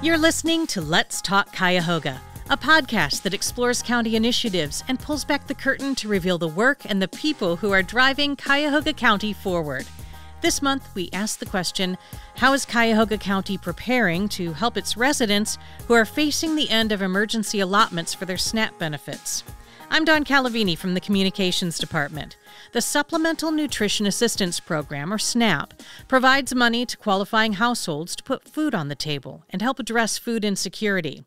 You're listening to Let's Talk Cuyahoga, a podcast that explores county initiatives and pulls back the curtain to reveal the work and the people who are driving Cuyahoga County forward. This month, we ask the question, how is Cuyahoga County preparing to help its residents who are facing the end of emergency allotments for their SNAP benefits? I'm Dawn Calavini from the Communications Department. The Supplemental Nutrition Assistance Program, or SNAP, provides money to qualifying households to put food on the table and help address food insecurity.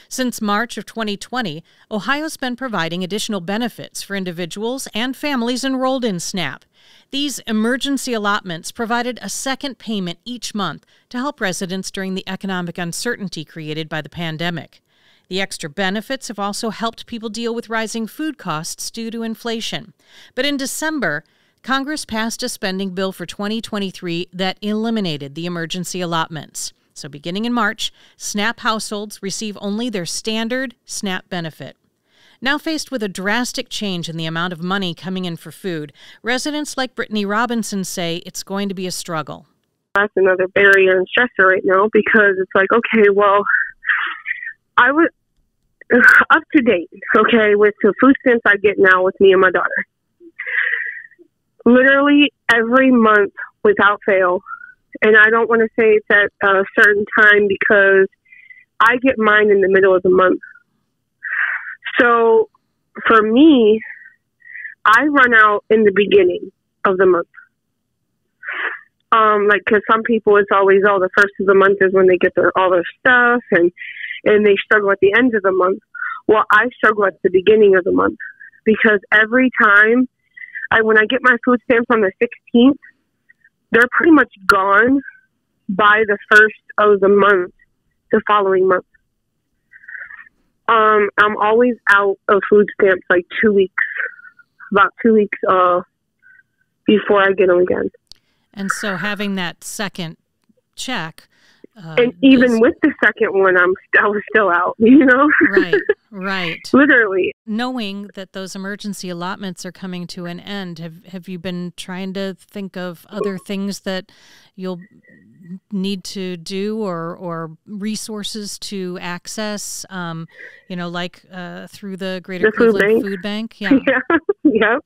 Since March of 2020, Ohio's been providing additional benefits for individuals and families enrolled in SNAP. These emergency allotments provided a second payment each month to help residents during the economic uncertainty created by the pandemic. The extra benefits have also helped people deal with rising food costs due to inflation. But in December, Congress passed a spending bill for 2023 that eliminated the emergency allotments. So beginning in March, SNAP households receive only their standard SNAP benefit. Now faced with a drastic change in the amount of money coming in for food, residents like Brittany Robinson say it's going to be a struggle. That's another barrier and stressor right now because it's like, okay, well, I was up to date, okay, with the food stamps I get now with me and my daughter. Literally every month without fail. And I don't want to say it's at a certain time because I get mine in the middle of the month. So for me, I run out in the beginning of the month. Because some people, it's always, the first of the month is when they get all their stuff and they struggle at the end of the month. Well, I struggle at the beginning of the month because every time when I get my food stamps on the 16th, they're pretty much gone by the first of the month, the following month. I'm always out of food stamps like 2 weeks, about 2 weeks before I get them again. And so having that second check. And even with the second one, I was still out, Right. Literally. Knowing that those emergency allotments are coming to an end, have you been trying to think of other things that you'll need to do or resources to access, through the Greater Cleveland Food Bank? Yeah. Yep.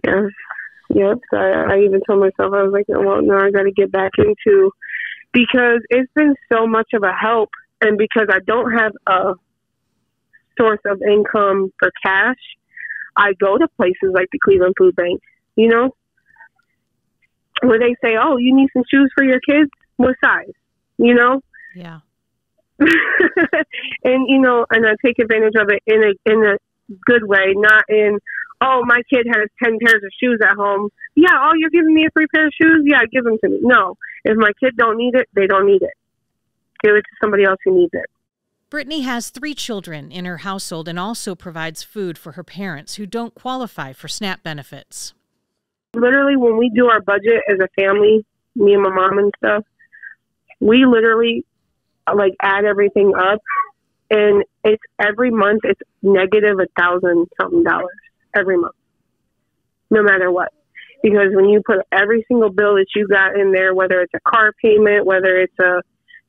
Yes. Yep. So I even told myself, I was like, well, no, I got to get back into, because it's been so much of a help. And because I don't have a source of income for cash, I go to places like the Cleveland Food Bank, where they say, oh, you need some shoes for your kids? What size? Yeah. And I take advantage of it in a good way, not in, oh, my kid has 10 pairs of shoes at home. Yeah, oh, you're giving me a free pair of shoes? Yeah, give them to me. No, if my kid don't need it, they don't need it. Give it to somebody else who needs it. Brittany has 3 children in her household and also provides food for her parents who don't qualify for SNAP benefits. Literally, when we do our budget as a family, me and my mom and stuff, we literally add everything up, and it's every month it's negative $1,000-something every month, no matter what. Because when you put every single bill that you got in there, whether it's a car payment, whether it's a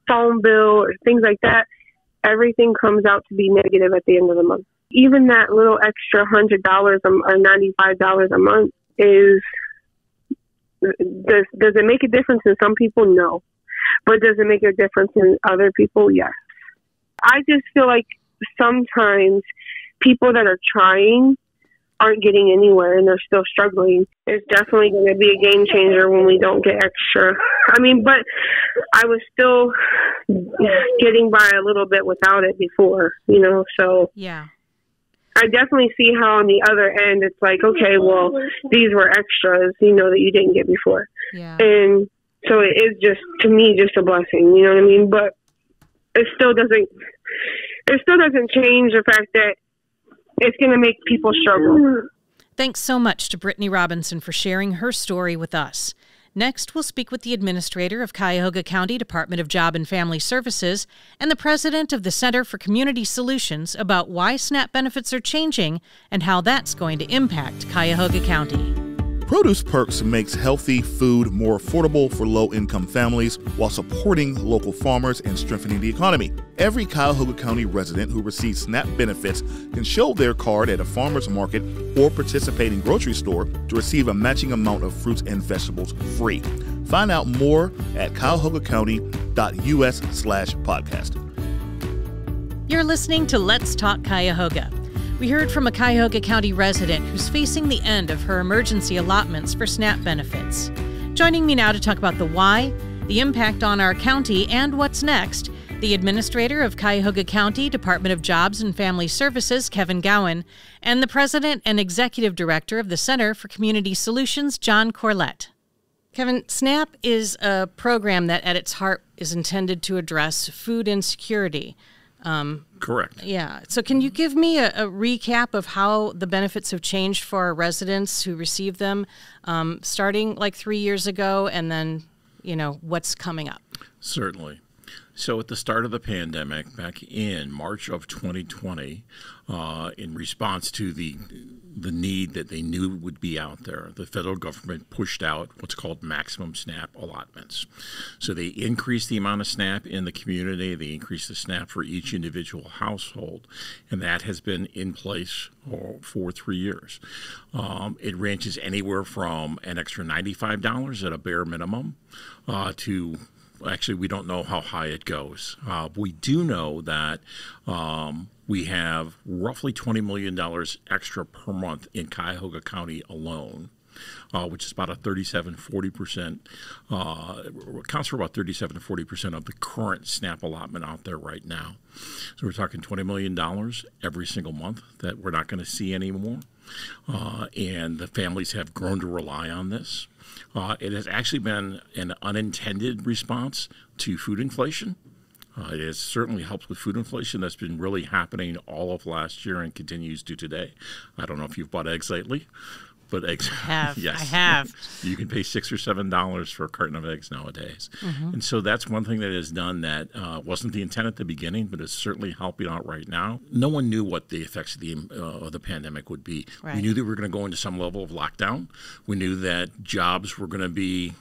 phone bill or things like that, everything comes out to be negative at the end of the month. Even that little extra $100 or $95 a month does it make a difference in some people? No. But does it make a difference in other people? Yes. I just feel like sometimes people that are trying aren't getting anywhere and they're still struggling. It's definitely going to be a game changer when we don't get extra. But I was still getting by a little bit without it before, so. Yeah. I definitely see how on the other end it's like, okay, well, these were extras, that you didn't get before. Yeah. And so it is just, to me, just a blessing, you know what I mean? But it still doesn't change the fact that it's going to make people struggle. Thanks so much to Brittany Robinson for sharing her story with us. Next, we'll speak with the administrator of Cuyahoga County Department of Job and Family Services and the president of the Center for Community Solutions about why SNAP benefits are changing and how that's going to impact Cuyahoga County. Produce Perks makes healthy food more affordable for low-income families while supporting local farmers and strengthening the economy. Every Cuyahoga County resident who receives SNAP benefits can show their card at a farmer's market or participating grocery store to receive a matching amount of fruits and vegetables free. Find out more at cuyahogacounty.us/podcast. You're listening to Let's Talk Cuyahoga. We heard from a Cuyahoga County resident who's facing the end of her emergency allotments for SNAP benefits. Joining me now to talk about the why, the impact on our county, and what's next, the administrator of Cuyahoga County Department of Jobs and Family Services, Kevin Gowan, and the president and executive director of the Center for Community Solutions, John Corlett. Kevin, SNAP is a program that at its heart is intended to address food insecurity. Correct. Yeah. So can you give me a recap of how the benefits have changed for our residents who receive them starting like 3 years ago and then, what's coming up? Certainly. So at the start of the pandemic, back in March of 2020, in response to the need that they knew would be out there, the federal government pushed out what's called maximum SNAP allotments. So they increased the amount of SNAP in the community, they increased the SNAP for each individual household, and that has been in place for 3 years. It ranges anywhere from an extra $95 at a bare minimum to actually, we don't know how high it goes. We do know that we have roughly $20 million extra per month in Cuyahoga County alone, which is about a 37-40%, accounts for about 37 to 40% of the current SNAP allotment out there right now. So we're talking $20 million every single month that we're not going to see anymore. And the families have grown to rely on this. It has actually been an unintended response to food inflation. It has certainly helped with food inflation that's been really happening all of last year and continues to today. I don't know if you've bought eggs lately, but eggs. I have. Yes. I have. You can pay $6 or $7 for a carton of eggs nowadays. Mm-hmm. And so that's one thing that is done that wasn't the intent at the beginning, but it's certainly helping out right now. No one knew what the effects of the pandemic would be. Right. We knew that we were going to go into some level of lockdown. We knew that jobs were going to be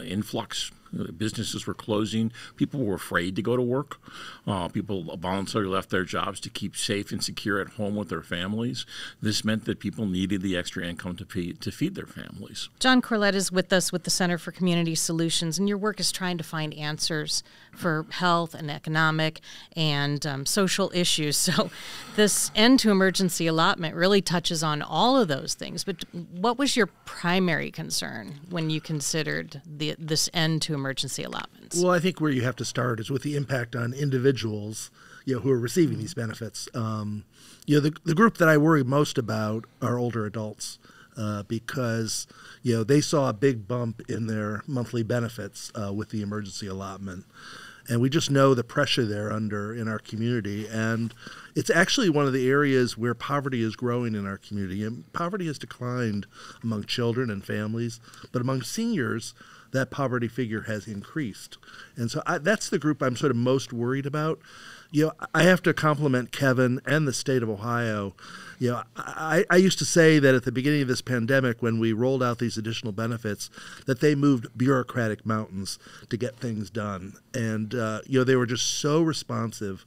influx. Businesses were closing. People were afraid to go to work. People voluntarily left their jobs to keep safe and secure at home with their families. This meant that people needed the extra income to feed their families. John Corlett is with us with the Center for Community Solutions, and your work is trying to find answers for health and economic and social issues. So this end to emergency allotment really touches on all of those things. But what was your primary concern when you considered this end to emergency allotments? Well, I think where you have to start is with the impact on individuals, who are receiving these benefits. The group that I worry most about are older adults because, they saw a big bump in their monthly benefits with the emergency allotment. And we just know the pressure they're under in our community. And it's actually one of the areas where poverty is growing in our community. And poverty has declined among children and families, but among seniors, that poverty figure has increased. And so that's the group I'm sort of most worried about. I have to compliment Kevin and the state of Ohio. I used to say that at the beginning of this pandemic, when we rolled out these additional benefits, that they moved bureaucratic mountains to get things done. And, they were just so responsive,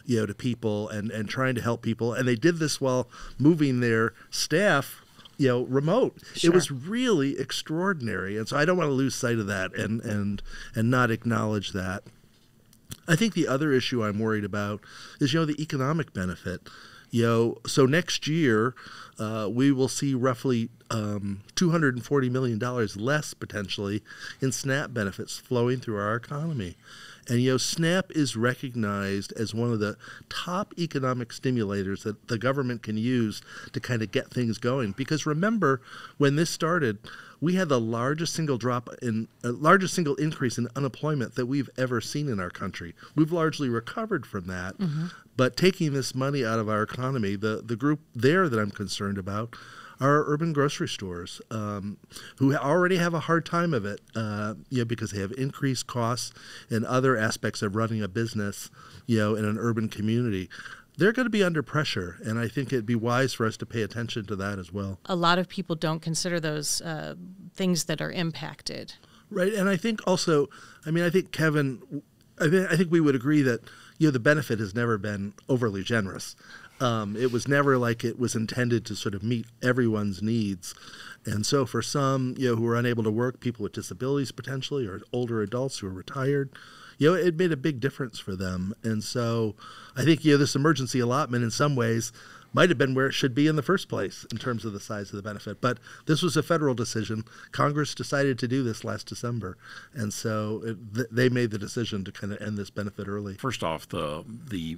to people and trying to help people. And they did this while moving their staff remote. Sure. It was really extraordinary. And so I don't want to lose sight of that and not acknowledge that. I think the other issue I'm worried about is, the economic benefit. So next year, we will see roughly $240 million less potentially in SNAP benefits flowing through our economy. And, SNAP is recognized as one of the top economic stimulators that the government can use to kind of get things going. Because remember, when this started, we had the largest single increase in unemployment that we've ever seen in our country. We've largely recovered from that. Mm-hmm. But taking this money out of our economy, the group there that I'm concerned about are urban grocery stores who already have a hard time of it, because they have increased costs and other aspects of running a business, in an urban community. they're going to be under pressure, and I think it'd be wise for us to pay attention to that as well. A lot of people don't consider those things that are impacted. Right, and I think also, I think Kevin, I think we would agree that the benefit has never been overly generous. It was never like it was intended to sort of meet everyone's needs. And so for some, who are unable to work, people with disabilities potentially, or older adults who are retired, it made a big difference for them. And so I think, this emergency allotment in some ways might have been where it should be in the first place in terms of the size of the benefit. But this was a federal decision. Congress decided to do this last December. And so they made the decision to kind of end this benefit early. First off, the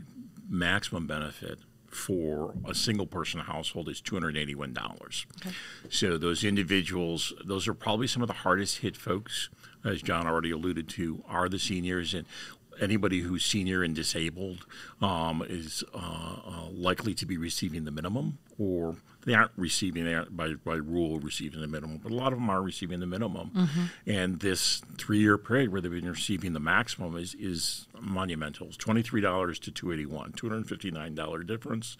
maximum benefit for a single person household is $281. Okay. So those individuals, those are probably some of the hardest hit folks, as John already alluded to, are the seniors. And anybody who's senior and disabled is likely to be receiving the minimum, or they aren't receiving it by rule receiving the minimum, but a lot of them are receiving the minimum. Mm-hmm. And this 3-year period where they've been receiving the maximum is monumental. It's $23 to $281, $259 difference,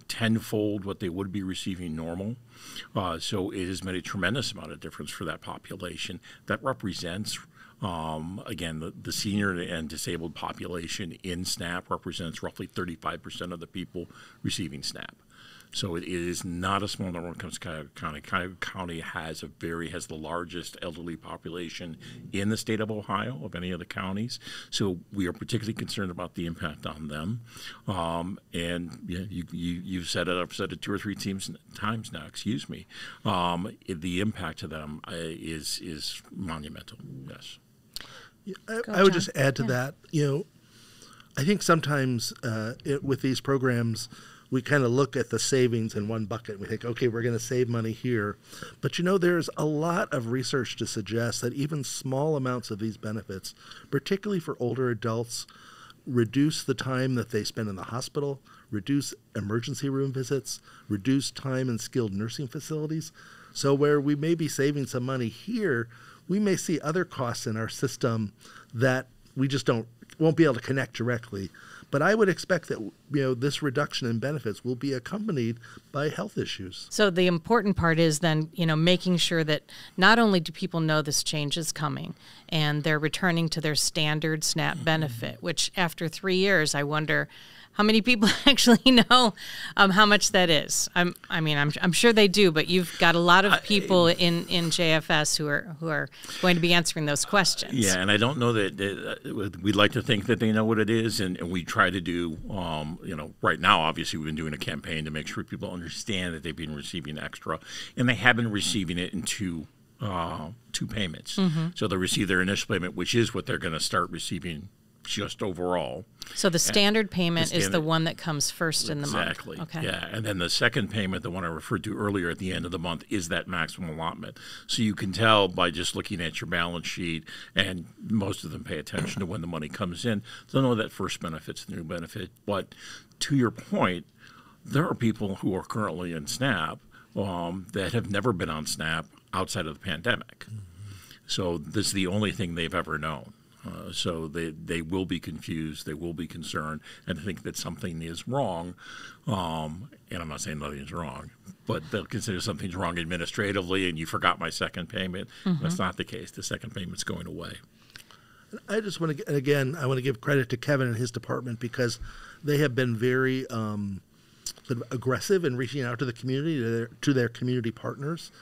tenfold what they would be receiving normal. So it has made a tremendous amount of difference for that population. That represents again, the senior and disabled population in SNAP represents roughly 35% of the people receiving SNAP. So it is not a small number when it comes to Cuyahoga County. Cuyahoga County has the largest elderly population in the state of Ohio of any of the counties. So we are particularly concerned about the impact on them. And you've said it. I've said it 2 or 3 times now. Excuse me. The impact to them is monumental. Yes. I would just add to that. I think sometimes with these programs, we kind of look at the savings in one bucket and we think, okay, we're going to save money here. But there's a lot of research to suggest that even small amounts of these benefits, particularly for older adults, reduce the time that they spend in the hospital, reduce emergency room visits, reduce time in skilled nursing facilities. So where we may be saving some money here, we may see other costs in our system that we just won't be able to connect directly. But I would expect that this reduction in benefits will be accompanied by health issues. So the important part is then making sure that not only do people know this change is coming and they're returning to their standard SNAP benefit, which after 3 years, I wonder how many people actually know how much that is. I'm sure they do, but you've got a lot of people in JFS who are going to be answering those questions. Yeah, and I don't know that we'd like to think that they know what it is, and we try to do. Right now, obviously, we've been doing a campaign to make sure people understand that they've been receiving extra, and they have been receiving it in two payments. Mm-hmm. So they receive their initial payment, which is what they're going to start receiving just overall. So the standard payment is the one that comes first in the month. Exactly. Okay. Yeah, and then the second payment, the one I referred to earlier at the end of the month, is that maximum allotment. So you can tell by just looking at your balance sheet, and most of them pay attention to when the money comes in. They'll know that first benefit's the new benefit. But to your point, there are people who are currently in SNAP that have never been on SNAP outside of the pandemic. Mm-hmm. So this is the only thing they've ever known. So they will be confused, they will be concerned, and think that something is wrong. And I'm not saying nothing is wrong, but they'll consider something's wrong administratively, and you forgot my second payment. Mm-hmm. That's not the case. The second payment's going away. I just want to, again, I want to give credit to Kevin and his department because they have been very sort of aggressive in reaching out to the community, to their community partners.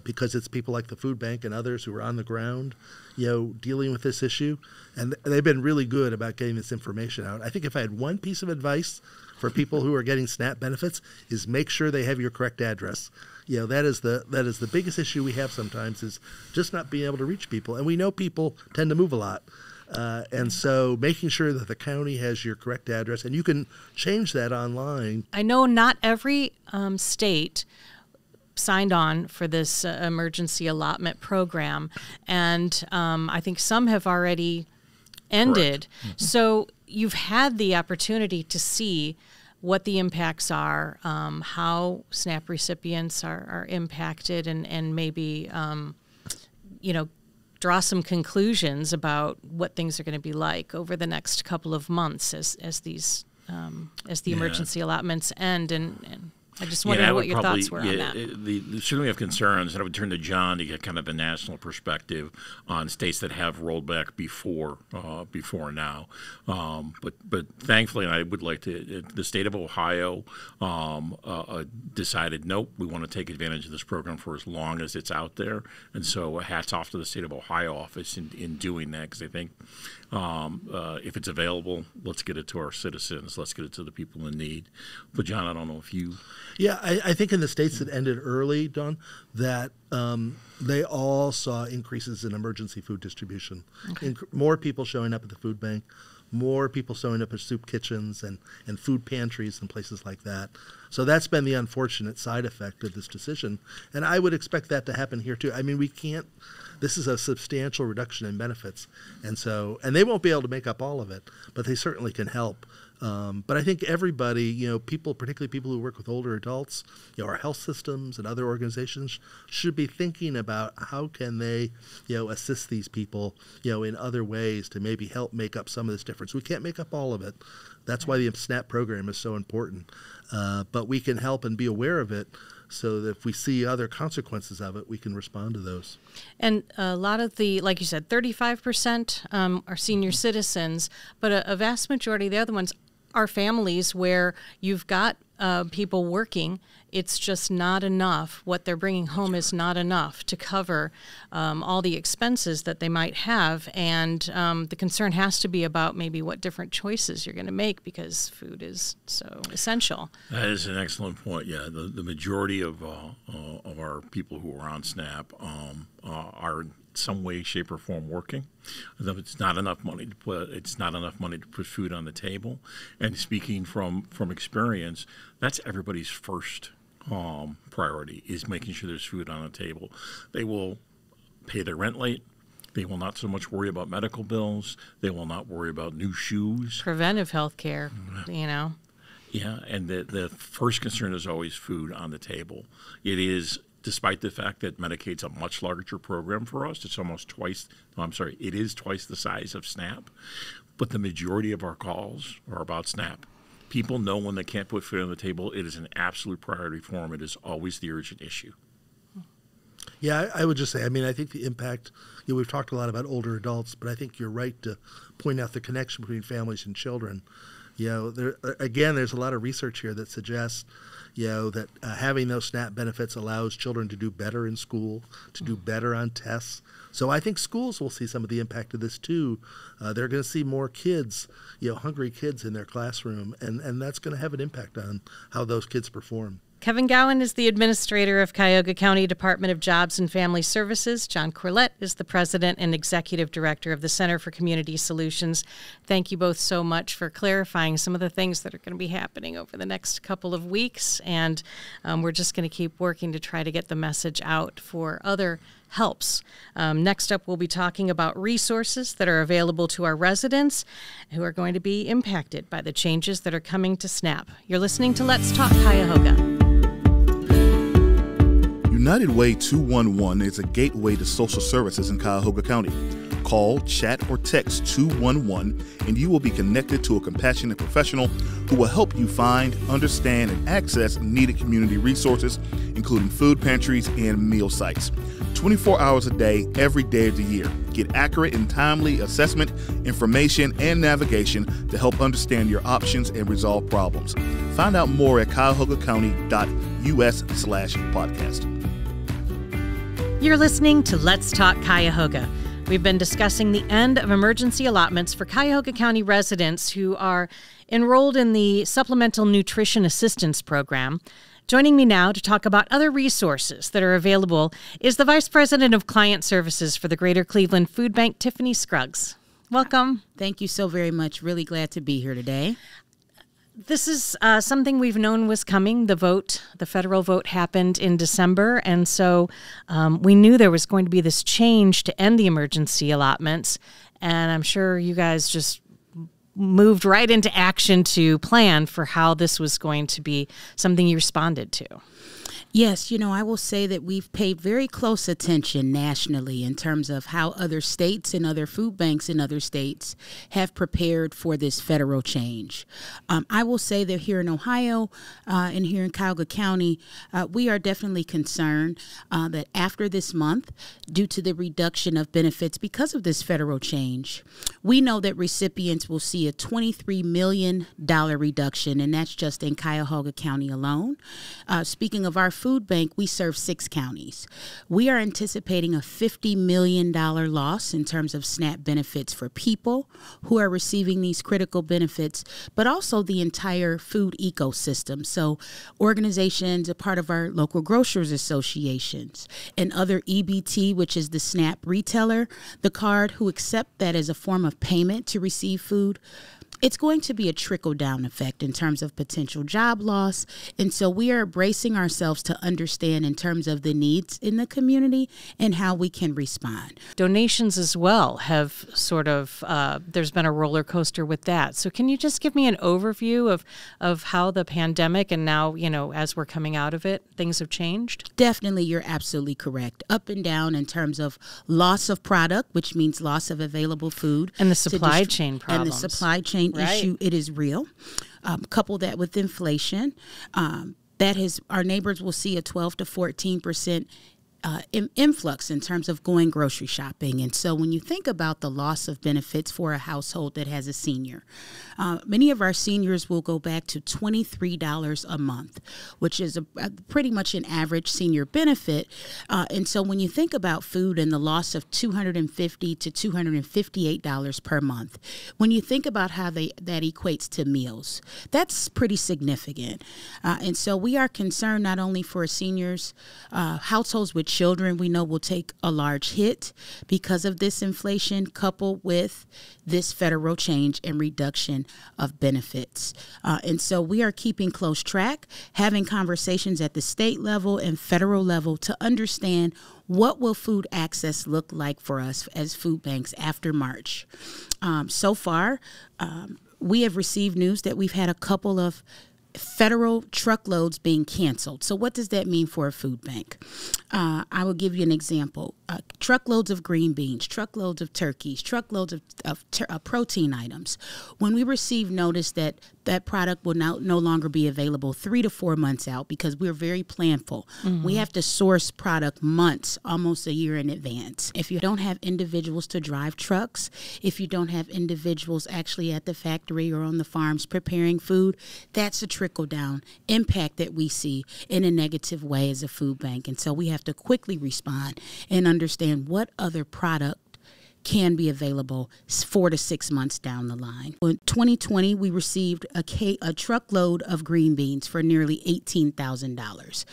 Because it's people like the food bank and others who are on the ground, dealing with this issue. And they've been really good about getting this information out. I think if I had one piece of advice for people who are getting SNAP benefits is make sure they have your correct address. That is the biggest issue we have sometimes is just not being able to reach people. And we know people tend to move a lot. And so making sure that the county has your correct address, and you can change that online. I know not every state signed on for this emergency allotment program, and I think some have already ended. Mm-hmm. So you've had the opportunity to see what the impacts are, how SNAP recipients are impacted, and maybe draw some conclusions about what things are going to be like over the next couple of months as these as the emergency allotments end, and I just wondered what your thoughts were on that. Certainly have concerns, and I would turn to John to get kind of a national perspective on states that have rolled back before now. But thankfully, and I would like to, the state of Ohio decided, nope, we want to take advantage of this program for as long as it's out there. And so hats off to the state of Ohio office in doing that, because I think if it's available, let's get it to our citizens. Let's get it to the people in need. But John, I don't know if you... Yeah, I think in the states that ended early, Don, that they all saw increases in emergency food distribution. Okay. More people showing up at the food bank, more people showing up at soup kitchens and food pantries and places like that. So that's been the unfortunate side effect of this decision. And I would expect that to happen here too. I mean, we can't, this is a substantial reduction in benefits. And they won't be able to make up all of it, but they certainly can help. But I think everybody, people, particularly people who work with older adults, our health systems and other organizations should be thinking about how can they, assist these people, in other ways to maybe help make up some of this difference. We can't make up all of it. That's why the SNAP program is so important. But we can help and be aware of it so that if we see other consequences of it, we can respond to those. And a lot of the, like you said, 35% are senior citizens, but a vast majority of the other ones are families where you've got people working. It's just not enough. What they're bringing home is not enough to cover all the expenses that they might have. And the concern has to be about maybe what different choices you're going to make, because food is so essential. That is an excellent point. Yeah, the majority of our people who are on SNAP are in some way, shape, or form working. It's not enough money to put food on the table. And speaking from experience, that's everybody's first priority, is making sure there's food on the table. They will pay their rent late. They will not so much worry about medical bills. They will not worry about new shoes. Preventive health care, Yeah, and the first concern is always food on the table. It is, despite the fact that Medicaid's a much larger program for us, it is twice the size of SNAP, but the majority of our calls are about SNAP. People know when they can't put food on the table, it is an absolute priority for them. It is always the urgent issue. Yeah, I would just say, I think the impact, we've talked a lot about older adults, but I think you're right to point out the connection between families and children. There's a lot of research here that suggests, that having those SNAP benefits allows children to do better in school, to do better on tests. So I think schools will see some of the impact of this too. They're going to see more kids, hungry kids in their classroom, and that's going to have an impact on how those kids perform. Kevin Gowan is the administrator of Cuyahoga County Department of Jobs and Family Services. John Corlett is the president and executive director of the Center for Community Solutions. Thank you both so much for clarifying some of the things that are going to be happening over the next couple of weeks. And we're just going to keep working to try to get the message out for other helps. Next up, we'll be talking about resources that are available to our residents who are going to be impacted by the changes that are coming to SNAP. You're listening to Let's Talk Cuyahoga. United Way 211 is a gateway to social services in Cuyahoga County. Call, chat, or text 211 and you will be connected to a compassionate professional who will help you find, understand, and access needed community resources, including food pantries and meal sites. 24 hours a day, every day of the year. Get accurate and timely assessment, information, and navigation to help understand your options and resolve problems. Find out more at cuyahogacounty.us/podcast. You're listening to Let's Talk Cuyahoga. We've been discussing the end of emergency allotments for Cuyahoga County residents who are enrolled in the Supplemental Nutrition Assistance Program. Joining me now to talk about other resources that are available is the Vice President of Client Services for the Greater Cleveland Food Bank, Tiffany Scruggs. Welcome. Thank you so very much. Really glad to be here today. This is something we've known was coming. The federal vote happened in December, and so we knew there was going to be this change to end the emergency allotments, and I'm sure you guys just moved right into action to plan for how this was going to be something you responded to. Yes, I will say that we've paid very close attention nationally in terms of how other states and other food banks in other states have prepared for this federal change. I will say that here in Ohio and here in Cuyahoga County, we are definitely concerned that after this month, due to the reduction of benefits because of this federal change, we know that recipients will see a $23 million reduction, and that's just in Cuyahoga County alone. Speaking of our food bank, we serve 6 counties. We are anticipating a $50 million loss in terms of SNAP benefits for people who are receiving these critical benefits, but also the entire food ecosystem. So organizations, a part of our local grocers associations, and other EBT, which is the SNAP retailer, the card, who accept that as a form of payment to receive food. It's going to be a trickle-down effect in terms of potential job loss. And so we are bracing ourselves to understand in terms of the needs in the community and how we can respond. Donations as well have sort of, there's been a roller coaster with that. So can you just give me an overview of how the pandemic and now, as we're coming out of it, things have changed? Definitely, you're absolutely correct. Up and down in terms of loss of product, which means loss of available food. And the supply chain problems. And the supply chain issue, it is real. Couple that with inflation, our neighbors will see a 12 to 14% influx in terms of going grocery shopping. And so when you think about the loss of benefits for a household that has a senior, many of our seniors will go back to $23 a month, which is pretty much an average senior benefit. And so when you think about food and the loss of $250 to $258 per month, when you think about how that equates to meals, that's pretty significant. And so we are concerned not only for seniors, households with children we know will take a large hit because of this inflation, coupled with this federal change and reduction of benefits. And so we are keeping close track, having conversations at the state level and federal level to understand what will food access look like for us as food banks after March. So far, we have received news that we've had a couple of federal truckloads being canceled. So what does that mean for a food bank? I will give you an example. Truckloads of green beans, truckloads of turkeys, truckloads of protein items. When we receive notice that that product will no longer be available 3 to 4 months out, because we're very planful. Mm-hmm. We have to source product months, almost a year in advance. If you don't have individuals to drive trucks, if you don't have individuals actually at the factory or on the farms preparing food, that's a trickle-down impact that we see in a negative way as a food bank. And so we have to quickly respond and understand what other product can be available 4 to 6 months down the line. In 2020, we received a truckload of green beans for nearly $18,000.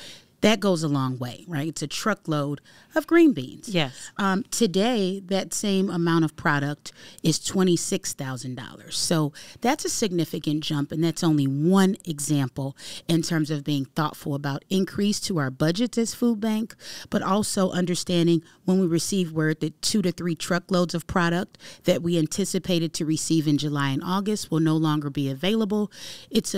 That goes a long way, right? It's a truckload of green beans. Yes. Today, that same amount of product is $26,000. So that's a significant jump, and that's only one example in terms of being thoughtful about increase to our budgets as food bank, but also understanding when we receive word that 2 to 3 truckloads of product that we anticipated to receive in July and August will no longer be available. It's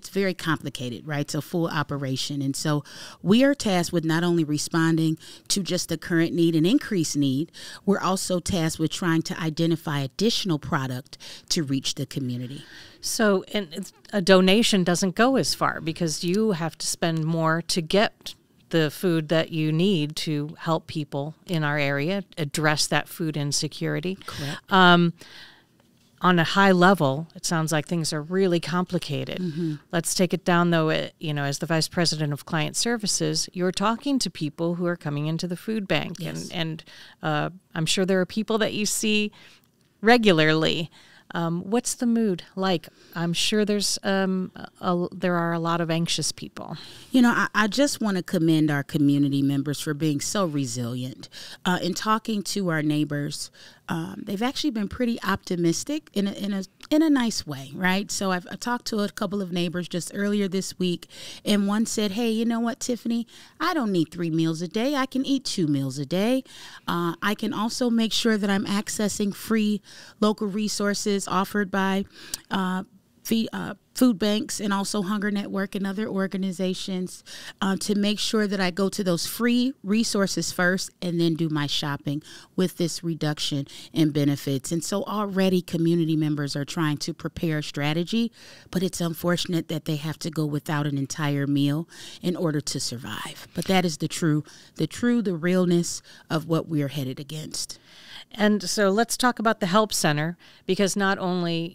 very complicated, right? It's a full operation. And so we are tasked with not only responding to just the current need and increased need, we're also tasked with trying to identify additional product to reach the community. So a donation doesn't go as far because you have to spend more to get the food that you need to help people in our area address that food insecurity. Correct. On a high level, it sounds like things are really complicated. Mm-hmm. Let's take it down, though. As the Vice President of Client Services, you're talking to people who are coming into the food bank. Yes. And I'm sure there are people that you see regularly. What's the mood like? I'm sure there are a lot of anxious people. I just want to commend our community members for being so resilient. In talking to our neighbors, they've actually been pretty optimistic in a nice way, right? So I talked to a couple of neighbors just earlier this week, and one said, "Hey, you know what, Tiffany? I don't need 3 meals a day. I can eat 2 meals a day. I can also make sure that I'm accessing free local resources offered by food banks and also Hunger Network and other organizations to make sure that I go to those free resources first and then do my shopping with this reduction in benefits. And so already community members are trying to prepare a strategy, but it's unfortunate that they have to go without an entire meal in order to survive. But that is the realness of what we're headed against. And so let's talk about the Help Center, because not only,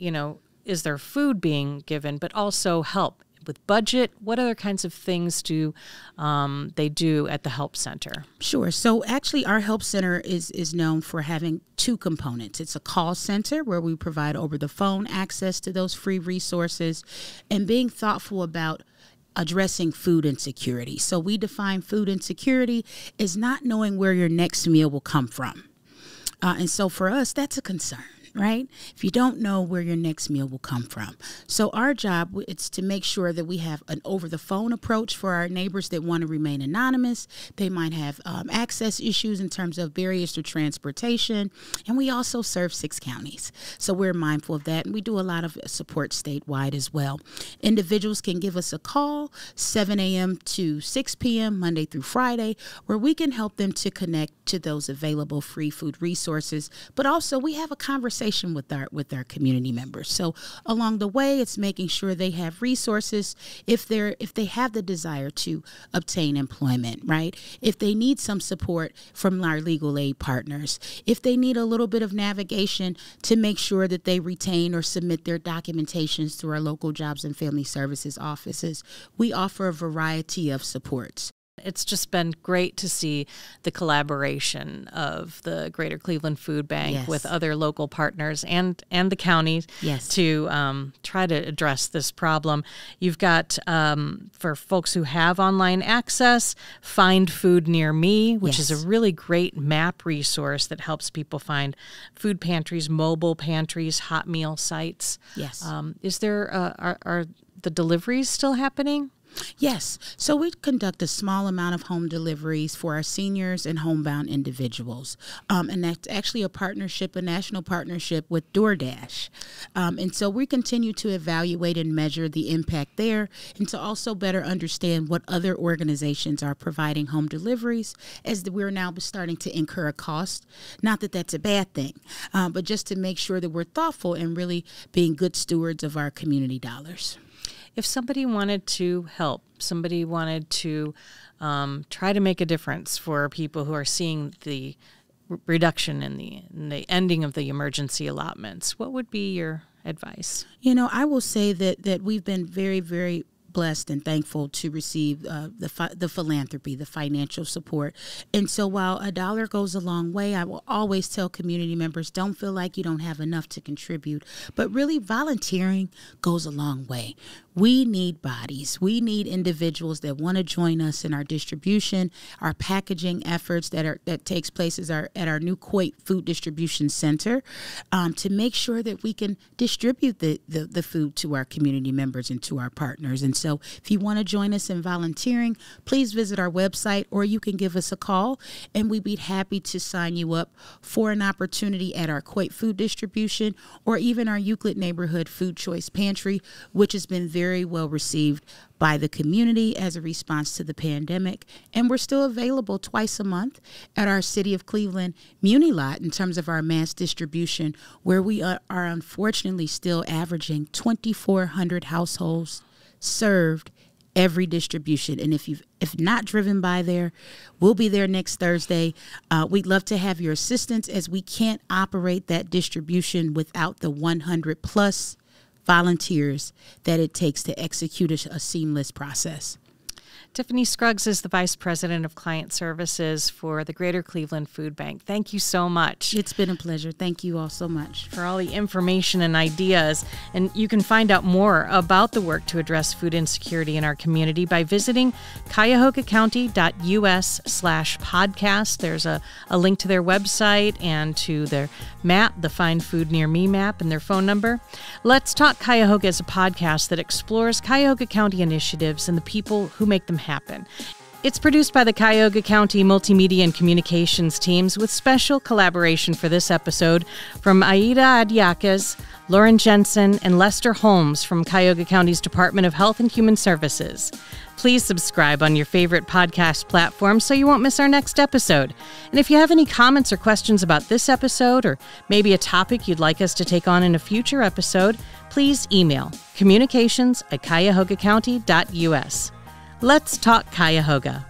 is there food being given, but also help with budget. What other kinds of things do they do at the Help Center? Sure. So actually our Help Center is known for having two components. It's a call center where we provide over the phone access to those free resources and being thoughtful about addressing food insecurity. So we define food insecurity as not knowing where your next meal will come from. And so for us, that's a concern, right? If you don't know where your next meal will come from. So our job, it's to make sure that we have an over-the-phone approach for our neighbors that want to remain anonymous. They might have access issues in terms of barriers to transportation. And we also serve 6 counties. So we're mindful of that. And we do a lot of support statewide as well. Individuals can give us a call, 7 a.m. to 6 p.m., Monday through Friday, where we can help them to connect to those available free food resources. But also we have a conversation with our community members. So along the way, it's making sure they have resources if they have the desire to obtain employment, right? If they need some support from our legal aid partners, if they need a little bit of navigation to make sure that they retain or submit their documentations through our local jobs and family services offices, we offer a variety of supports. It's just been great to see the collaboration of the Greater Cleveland Food Bank with other local partners and the county to try to address this problem. You've got, for folks who have online access, Find Food Near Me, which is a really great map resource that helps people find food pantries, mobile pantries, hot meal sites. Yes. Is there, are the deliveries still happening? Yes. So we conduct a small amount of home deliveries for our seniors and homebound individuals. And that's actually a national partnership with DoorDash. And so we continue to evaluate and measure the impact there and to also better understand what other organizations are providing home deliveries as we're now starting to incur a cost. Not that that's a bad thing, but just to make sure that we're thoughtful and really being good stewards of our community dollars. If somebody wanted to help, somebody wanted to try to make a difference for people who are seeing the reduction in the ending of the emergency allotments, what would be your advice? I will say that we've been very, very blessed and thankful to receive the philanthropy, the financial support. And so while a dollar goes a long way, I will always tell community members, don't feel like you don't have enough to contribute, but really volunteering goes a long way. We need bodies. We need individuals that want to join us in our distribution, our packaging efforts that takes place at our new Coit Food Distribution Center to make sure that we can distribute the food to our community members and to our partners. And so if you want to join us in volunteering, please visit our website or you can give us a call and we'd be happy to sign you up for an opportunity at our Coit Food Distribution or even our Euclid Neighborhood Food Choice Pantry, which has been very well received by the community as a response to the pandemic. And we're still available twice a month at our City of Cleveland Muni lot in terms of our mass distribution, where we are unfortunately still averaging 2,400 households served every distribution. And if not driven by there, we'll be there next Thursday. We'd love to have your assistance as we can't operate that distribution without the 100 plus volunteers that it takes to execute a seamless process. Tiffany Scruggs is the Vice President of Client Services for the Greater Cleveland Food Bank. Thank you so much. It's been a pleasure. Thank you all so much for all the information and ideas. And you can find out more about the work to address food insecurity in our community by visiting cuyahogacounty.us/podcast. There's a link to their website and to their map, the Find Food Near Me map, and their phone number. Let's Talk Cuyahoga is a podcast that explores Cuyahoga County initiatives and the people who make them happen. It's produced by the Cuyahoga County Multimedia and Communications teams with special collaboration for this episode from Aida Adiakas, Lauren Jensen, and Lester Holmes from Cuyahoga County's Department of Health and Human Services. Please subscribe on your favorite podcast platform so you won't miss our next episode. And if you have any comments or questions about this episode or maybe a topic you'd like us to take on in a future episode, please email communications@cuyahogacounty.us. Let's talk Cuyahoga.